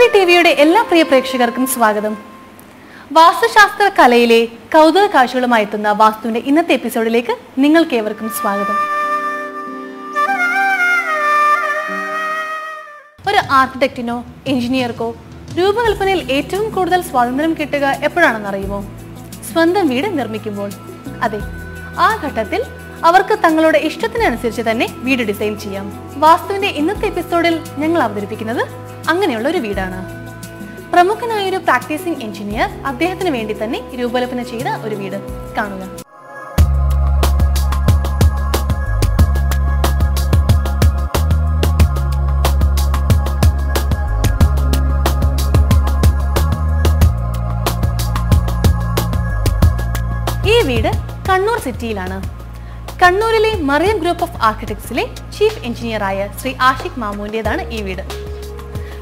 കൈരളി ടിവിയുടെ എല്ലാ പ്രിയ പ്രേക്ഷകർക്കും സ്വാഗതം. വാസ്തുശാസ്ത്ര കലയിലെ കൗതുക കാഴ്ചകളുമായി എത്തുന്ന വാസ്തുവിന്റെ ഇന്നത്തെ എപ്പിസോഡിലേക്ക് നിങ്ങൾക്കേവർക്കും സ്വാഗതം. ഒരു ആർക്കിടെക്റ്റിനോ എഞ്ചിനീയർക്കോ രൂപകൽപ്പനയിൽ ഏറ്റവും കൂടുതൽ സ്വാതന്ത്ര്യം കിട്ടുക എപ്പോഴാണെന്നറിയുമോ? സ്വന്തം വീട് നിർമ്മിക്കുമ്പോൾ. അതെ, ആ ഘട്ടത്തിൽ അവർക്ക് തങ്ങളുടെ ഇഷ്ടത്തിനനുസരിച്ച് തന്നെ വീട് ഡിസൈൻ ചെയ്യാം. വാസ്തുവിന്റെ ഇന്നത്തെ എപ്പിസോഡിൽ ഞങ്ങൾ അവതരിപ്പിക്കുന്നത് അങ്ങനെയുള്ള ഒരു വീടാണ്. പ്രമുഖനായൊരു പ്രാക്ടീസിംഗ് എഞ്ചിനീയർ അദ്ദേഹത്തിന് വേണ്ടി തന്നെ രൂപകൽപ്പന ചെയ്ത ഒരു വീട് കാണുക. ഈ വീട് കണ്ണൂർ സിറ്റിയിലാണ്. കണ്ണൂരിലെ മറിയം ഗ്രൂപ്പ് ഓഫ് ആർക്കിടെക്ട്സിലെ ചീഫ് എഞ്ചിനീയറായ ശ്രീ ആഷിഖ് മാമൂന്റേതാണ് ഈ വീട്.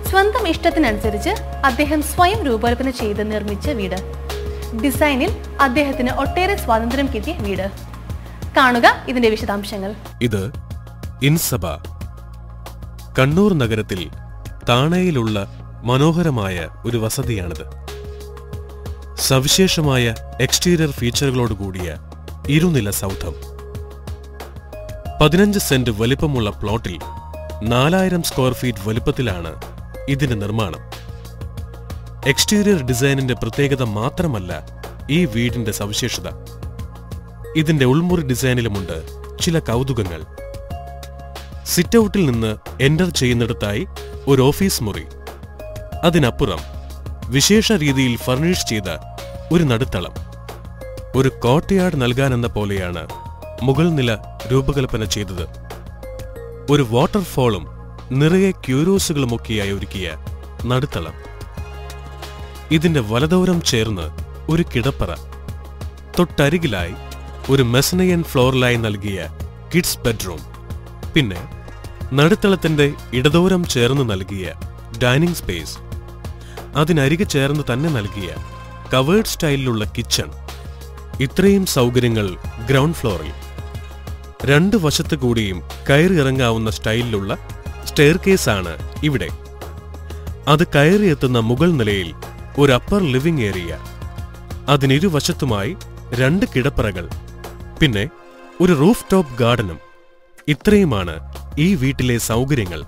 സ്വന്തം ഇഷ്ടത്തിനനുസരിച്ച് അദ്ദേഹം സ്വയം രൂപകൽപ്പന ചെയ്ത് നിർമ്മിച്ച വീട്. ഡിസൈനിൽ അദ്ദേഹത്തിന് ഒട്ടേറെ സ്വാതന്ത്ര്യം കിട്ടിയ വീട്. കാണുക ഇതിന്റെ വിശദാംശങ്ങൾ. ഇത് ഇൻസബ, കണ്ണൂർ നഗരത്തിൽ താണയിലുള്ള മനോഹരമായ ഒരു വസതിയാണിത്. സവിശേഷമായ എക്സ്റ്റീരിയർ ഫീച്ചറുകളോടുകൂടിയ ഇരുനില സൗധം. 15 സെന്റ് വലിപ്പമുള്ള പ്ലോട്ടിൽ 4000 സ്ക്വയർ ഫീറ്റ് വലിപ്പത്തിലാണ് ഇതിന്റെ നിർമ്മാണം. എക്സ്റ്റീരിയർ ഡിസൈനിന്റെ പ്രത്യേകത മാത്രമല്ല ഈ വീടിന്റെ സവിശേഷത. ഇതിന്റെ ഉൾമുറി ഡിസൈനിലുമുണ്ട് ചില കൗതുകങ്ങൾ. സിറ്റൌട്ടിൽ നിന്ന് എൻ്റർ ചെയ്യുന്നിടത്തായി ഒരു ഓഫീസ് മുറി, അതിനപ്പുറം വിശേഷ രീതിയിൽ ഫർണിഷ് ചെയ്ത ഒരു നടുത്തളം. ഒരു കോർട്ട്യാർഡ് നൽകാനെന്ന പോലെയാണ് മുകൾ നില രൂപകൽപ്പന ചെയ്തത്. ഒരു വാട്ടർഫോളും നിറയെ ക്യൂരോസുകളുമൊക്കെയായി ഒരുക്കിയ നടുത്തളം. ഇതിന്റെ വലതോരം ചേർന്ന് ഒരു കിടപ്പറ, തൊട്ടരികിലായി ഒരു മെസനയൻ ഫ്ലോറിലായി നൽകിയ കിഡ്സ് ബെഡ്റൂം, പിന്നെ നടുത്തളത്തിന്റെ ഇടതോരം ചേർന്ന് നൽകിയ ഡൈനിങ് സ്പേസ്, അതിനരികെ ചേർന്ന് തന്നെ നൽകിയ കവേർഡ് സ്റ്റൈലിലുള്ള കിച്ചൺ. ഇത്രയും സൗകര്യങ്ങൾ ഗ്രൗണ്ട് ഫ്ലോറിൽ. 2 വശത്തു കൂടിയും കയറിയിറങ്ങാവുന്ന സ്റ്റൈലിലുള്ള സ്റ്റെയർകേസാണ് ഇവിടെ. അത് കയറിയെത്തുന്ന മുകൾ നിലയിൽ ഒരു അപ്പർ ലിവിംഗ് ഏരിയ, അതിനിരുവശത്തുമായി 2 കിടപ്പറകൾ, പിന്നെ ഒരു റൂഫ് ടോപ്പ് ഗാർഡനും. ഇത്രയുമാണ് ഈ വീട്ടിലെ സൗകര്യങ്ങൾ.